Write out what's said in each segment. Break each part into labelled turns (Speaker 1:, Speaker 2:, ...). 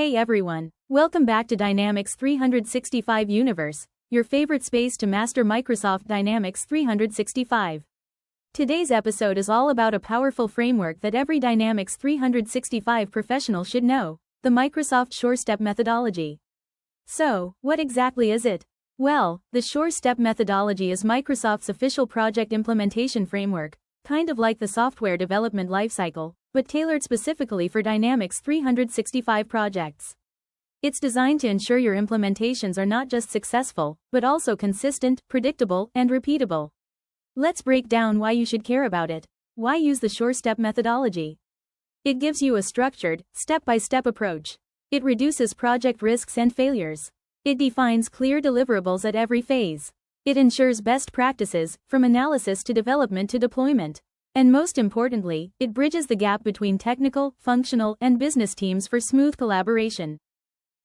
Speaker 1: Hey everyone, welcome back to Dynamics 365 Universe, your favorite space to master Microsoft Dynamics 365. Today's episode is all about a powerful framework that every Dynamics 365 professional should know, the Microsoft SureStep methodology. So, what exactly is it? Well, the SureStep methodology is Microsoft's official project implementation framework, kind of like the software development lifecycle, but tailored specifically for Dynamics 365 projects. It's designed to ensure your implementations are not just successful, but also consistent, predictable, and repeatable. Let's break down why you should care about it. Why use the SureStep methodology? It gives you a structured, step-by-step approach. It reduces project risks and failures. It defines clear deliverables at every phase. It ensures best practices, from analysis to development to deployment. And most importantly, it bridges the gap between technical, functional, and business teams for smooth collaboration.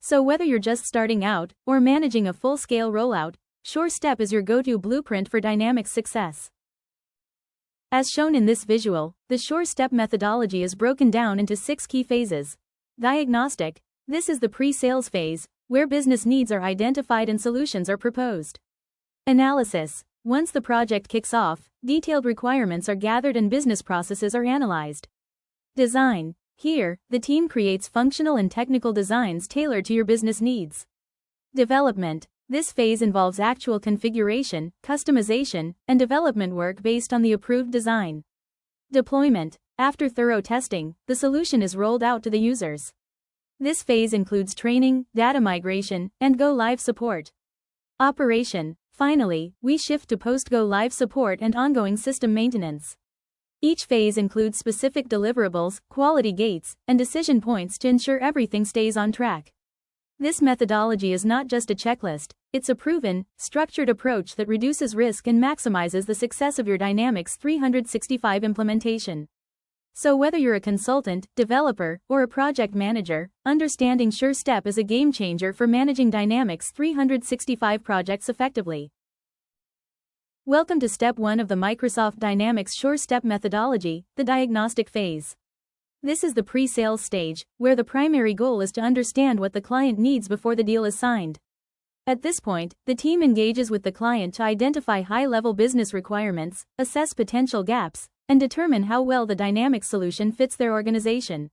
Speaker 1: So whether you're just starting out, or managing a full-scale rollout, SureStep is your go-to blueprint for Dynamics success. As shown in this visual, the SureStep methodology is broken down into 6 key phases. Diagnostic. This is the pre-sales phase, where business needs are identified and solutions are proposed. Analysis. Once the project kicks off, detailed requirements are gathered and business processes are analyzed. Design. Here, the team creates functional and technical designs tailored to your business needs. Development. This phase involves actual configuration, customization, and development work based on the approved design. Deployment. After thorough testing, the solution is rolled out to the users. This phase includes training, data migration, and go-live support. Operation. Finally, we shift to post-go-live support and ongoing system maintenance. Each phase includes specific deliverables, quality gates, and decision points to ensure everything stays on track. This methodology is not just a checklist, it's a proven, structured approach that reduces risk and maximizes the success of your Dynamics 365 implementation. So whether you're a consultant, developer, or a project manager, understanding SureStep is a game changer for managing Dynamics 365 projects effectively. Welcome to Step 1 of the Microsoft Dynamics SureStep methodology, the diagnostic phase. This is the pre-sales stage, where the primary goal is to understand what the client needs before the deal is signed. At this point, the team engages with the client to identify high-level business requirements, assess potential gaps, and determine how well the Dynamics solution fits their organization.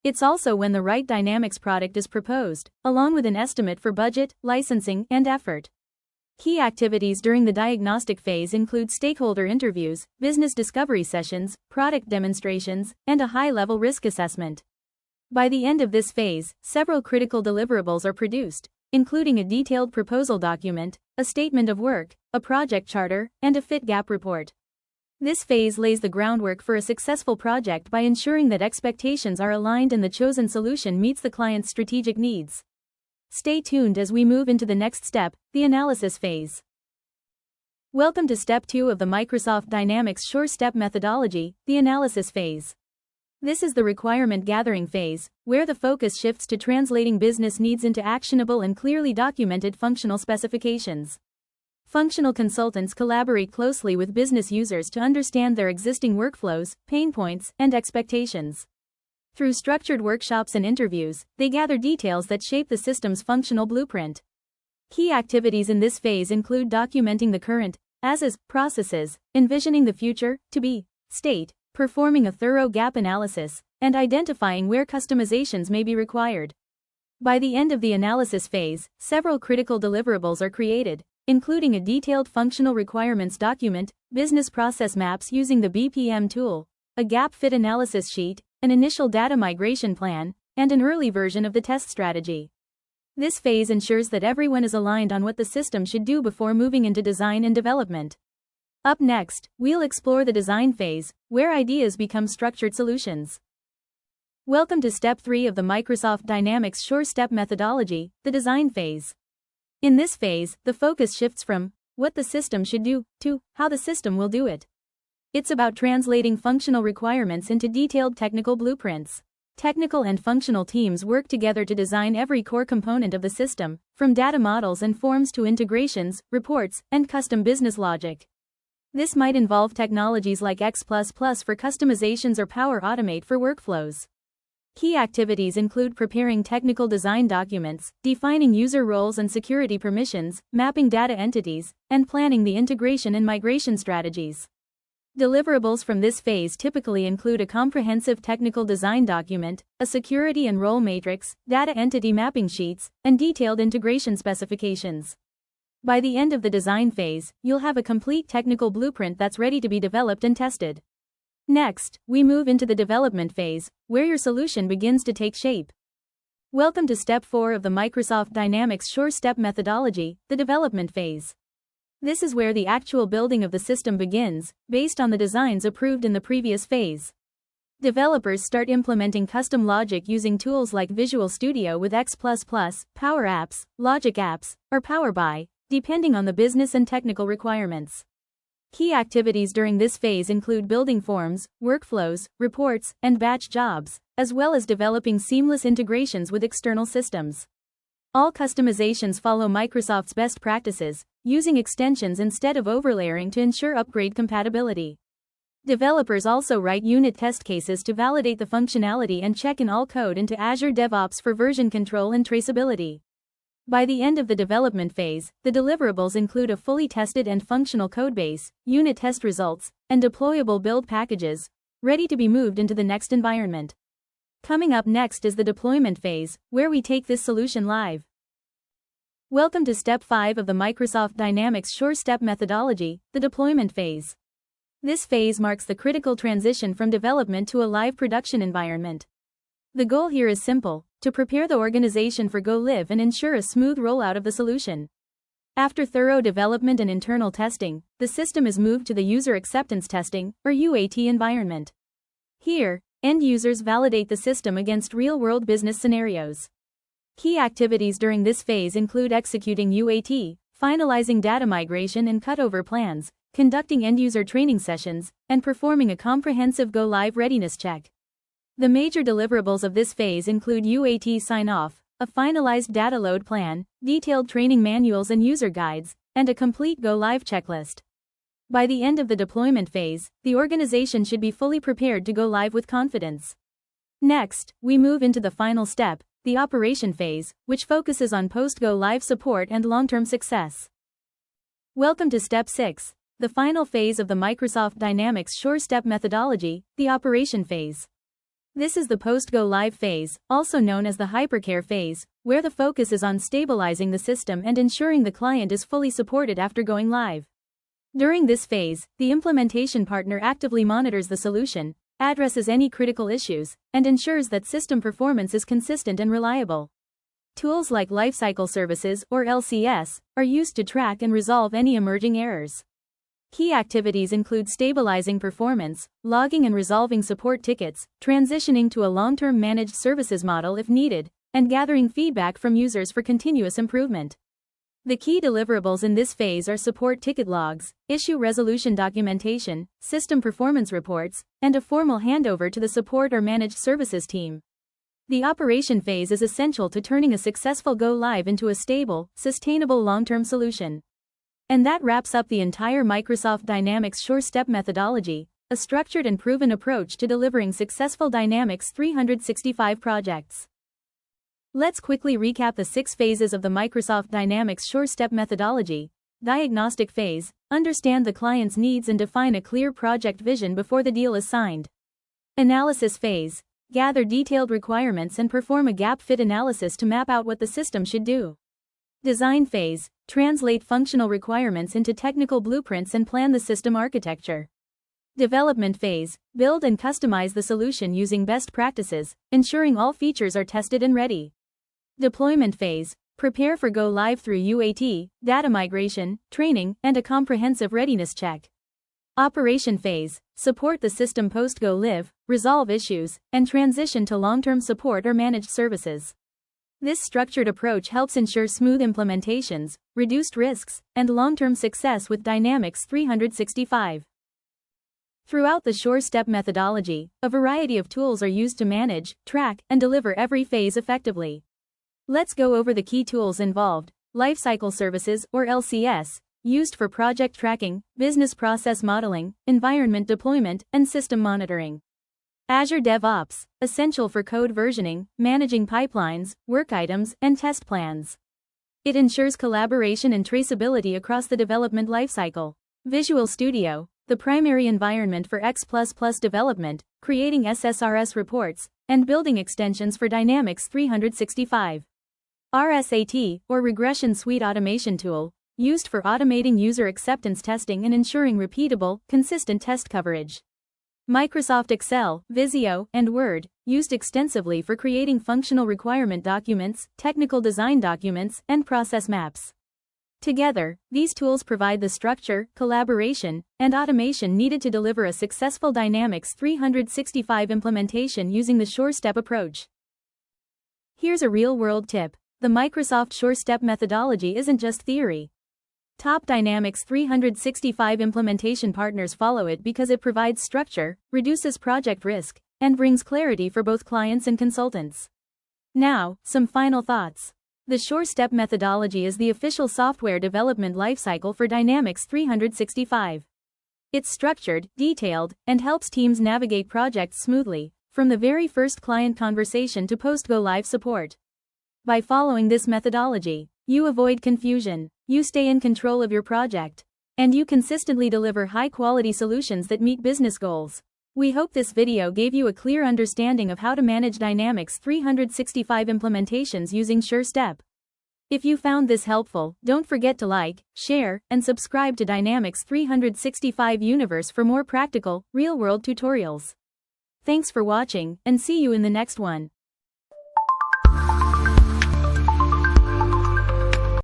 Speaker 1: It's also when the right Dynamics product is proposed, along with an estimate for budget, licensing, and effort. Key activities during the diagnostic phase include stakeholder interviews, business discovery sessions, product demonstrations, and a high-level risk assessment. By the end of this phase, several critical deliverables are produced, including a detailed proposal document, a statement of work, a project charter, and a fit gap report. This phase lays the groundwork for a successful project by ensuring that expectations are aligned and the chosen solution meets the client's strategic needs. Stay tuned as we move into the next step, the analysis phase. Welcome to Step 2 of the Microsoft Dynamics SureStep methodology, the analysis phase. This is the requirement gathering phase, where the focus shifts to translating business needs into actionable and clearly documented functional specifications. Functional consultants collaborate closely with business users to understand their existing workflows, pain points, and expectations. Through structured workshops and interviews, they gather details that shape the system's functional blueprint. Key activities in this phase include documenting the current, as-is, processes, envisioning the future, to-be, state, performing a thorough gap analysis, and identifying where customizations may be required. By the end of the analysis phase, several critical deliverables are created, including a detailed functional requirements document, business process maps using the BPM tool, a gap fit analysis sheet, an initial data migration plan, and an early version of the test strategy. This phase ensures that everyone is aligned on what the system should do before moving into design and development. Up next, we'll explore the design phase, where ideas become structured solutions. Welcome to Step 3 of the Microsoft Dynamics SureStep methodology, the design phase. In this phase, the focus shifts from what the system should do to how the system will do it. It's about translating functional requirements into detailed technical blueprints. Technical and functional teams work together to design every core component of the system, from data models and forms to integrations, reports, and custom business logic. This might involve technologies like X++ for customizations or Power Automate for workflows. Key activities include preparing technical design documents, defining user roles and security permissions, mapping data entities, and planning the integration and migration strategies. Deliverables from this phase typically include a comprehensive technical design document, a security and role matrix, data entity mapping sheets, and detailed integration specifications. By the end of the design phase, you'll have a complete technical blueprint that's ready to be developed and tested. Next, we move into the development phase, where your solution begins to take shape. Welcome to Step 4 of the Microsoft Dynamics Sure-Step methodology, the development phase. This is where the actual building of the system begins, based on the designs approved in the previous phase. Developers start implementing custom logic using tools like Visual Studio with X++, Power Apps, Logic Apps, or Power BI, depending on the business and technical requirements. Key activities during this phase include building forms, workflows, reports, and batch jobs, as well as developing seamless integrations with external systems. All customizations follow Microsoft's best practices, using extensions instead of overlaying to ensure upgrade compatibility. Developers also write unit test cases to validate the functionality and check in all code into Azure DevOps for version control and traceability. By the end of the development phase, the deliverables include a fully tested and functional codebase, unit test results, and deployable build packages, ready to be moved into the next environment. Coming up next is the deployment phase, where we take this solution live. Welcome to Step 5 of the Microsoft Dynamics Sure-Step methodology, the deployment phase. This phase marks the critical transition from development to a live production environment. The goal here is simple: to prepare the organization for go-live and ensure a smooth rollout of the solution. After thorough development and internal testing, the system is moved to the User Acceptance Testing, or UAT environment. Here, end users validate the system against real-world business scenarios. Key activities during this phase include executing UAT, finalizing data migration and cutover plans, conducting end-user training sessions, and performing a comprehensive go-live readiness check. The major deliverables of this phase include UAT sign-off, a finalized data load plan, detailed training manuals and user guides, and a complete go-live checklist. By the end of the deployment phase, the organization should be fully prepared to go live with confidence. Next, we move into the final step, the operation phase, which focuses on post-go-live support and long-term success. Welcome to Step 6, the final phase of the Microsoft Dynamics Sure-Step methodology, the operation phase. This is the post-go-live phase, also known as the hypercare phase, where the focus is on stabilizing the system and ensuring the client is fully supported after going live. During this phase, the implementation partner actively monitors the solution, addresses any critical issues, and ensures that system performance is consistent and reliable. Tools like Lifecycle Services, or LCS, are used to track and resolve any emerging errors. Key activities include stabilizing performance, logging and resolving support tickets, transitioning to a long-term managed services model if needed, and gathering feedback from users for continuous improvement. The key deliverables in this phase are support ticket logs, issue resolution documentation, system performance reports, and a formal handover to the support or managed services team. The operation phase is essential to turning a successful go-live into a stable, sustainable long-term solution. And that wraps up the entire Microsoft Dynamics Sure-Step methodology, a structured and proven approach to delivering successful Dynamics 365 projects. Let's quickly recap the 6 phases of the Microsoft Dynamics Sure-Step methodology. Diagnostic phase: understand the client's needs and define a clear project vision before the deal is signed. Analysis phase: gather detailed requirements and perform a gap-fit analysis to map out what the system should do. Design phase: translate functional requirements into technical blueprints and plan the system architecture. Development phase: build and customize the solution using best practices, ensuring all features are tested and ready. Deployment phase: prepare for go-live through UAT, data migration, training, and a comprehensive readiness check. Operation phase: support the system post-go-live, resolve issues, and transition to long-term support or managed services. This structured approach helps ensure smooth implementations, reduced risks, and long-term success with Dynamics 365. Throughout the Sure-Step methodology, a variety of tools are used to manage, track, and deliver every phase effectively. Let's go over the key tools involved. Lifecycle Services, or LCS, used for project tracking, business process modeling, environment deployment, and system monitoring. Azure DevOps, essential for code versioning, managing pipelines, work items, and test plans. It ensures collaboration and traceability across the development lifecycle. Visual Studio, the primary environment for X++ development, creating SSRS reports, and building extensions for Dynamics 365. RSAT, or Regression Suite Automation Tool, used for automating user acceptance testing and ensuring repeatable, consistent test coverage. Microsoft Excel, Visio, and Word, used extensively for creating functional requirement documents, technical design documents, and process maps. Together, these tools provide the structure, collaboration, and automation needed to deliver a successful Dynamics 365 implementation using the SureStep approach. Here's a real-world tip. The Microsoft SureStep methodology isn't just theory. Top Dynamics 365 implementation partners follow it because it provides structure, reduces project risk, and brings clarity for both clients and consultants. Now, some final thoughts. The SureStep methodology is the official software development lifecycle for Dynamics 365. It's structured, detailed, and helps teams navigate projects smoothly, from the very first client conversation to post-go-live support. By following this methodology, you avoid confusion, you stay in control of your project, and you consistently deliver high-quality solutions that meet business goals. We hope this video gave you a clear understanding of how to manage Dynamics 365 implementations using SureStep. If you found this helpful, don't forget to like, share, and subscribe to Dynamics 365 Universe for more practical, real-world tutorials. Thanks for watching, and see you in the next one.